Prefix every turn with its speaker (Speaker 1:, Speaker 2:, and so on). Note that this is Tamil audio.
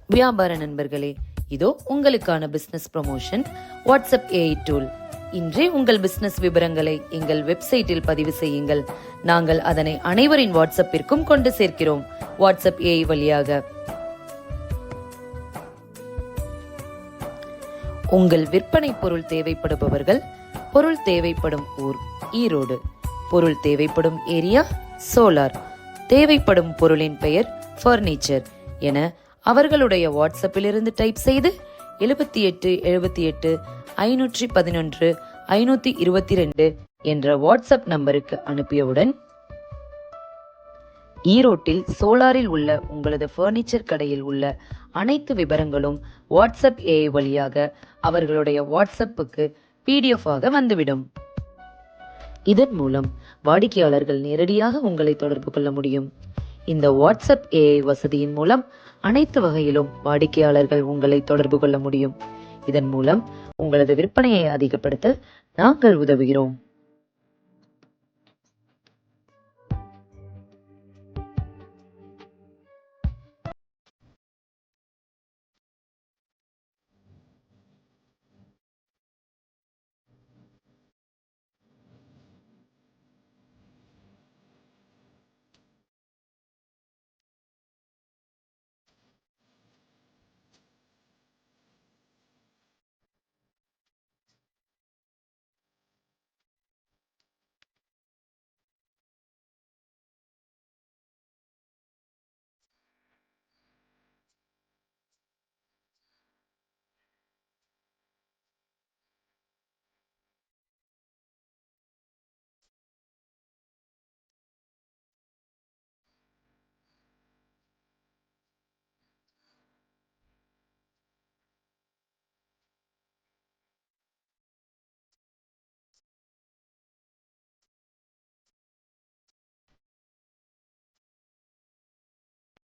Speaker 1: வியாபார நண்பர்களே, இதோ உங்களுக்கான business promotion WhatsApp AI tool. இன்றே உங்கள் பிசினஸ் விவரங்களை எங்கள் வெப்சைட்டில் பதிவு செய்யுங்கள். நாங்கள் அதனை அனைவரின் வாட்ஸ்அப்பிற்கும் கொண்டு சேர்க்கிறோம். வாட்ஸ்அப் ஏஐ வழியாக உங்கள் விற்பனை பொருள் தேவைப்படுபவர்கள், பொருள் தேவைப்படும் ஊர் ஈரோடு, பொருள் தேவைப்படும் ஏரியா சோலார், தேவைப்படும் பொருளின் பெயர் பர்னிச்சர் என அவர்களுடைய வாட்ஸ்அப்பிலிருந்து டைப் செய்து 7878 511 522 என்ற வாட்ஸ்அப் நம்பருக்கு அனுப்பியவுடன் ஈரோட்டில் சோலாரில் உள்ள உங்களது பர்னிச்சர் கடையில் உள்ள அனைத்து விவரங்களும் வாட்ஸ்அப் ஏஐ வழியாக அவர்களுடைய வாட்ஸ்அப்புக்கு PDF ஆக வந்துவிடும். இதன் மூலம் வாடிக்கையாளர்கள் நேரடியாக உங்களை தொடர்பு கொள்ள முடியும். இந்த வாட்ஸ்அப் ஏஐ வசதியின் மூலம் அனைத்து வகையிலும் வாடிக்கையாளர்கள் உங்களை தொடர்பு கொள்ள முடியும். இதன் மூலம் உங்களது விற்பனையை அதிகப்படுத்த நாங்கள் உதவுகிறோம்.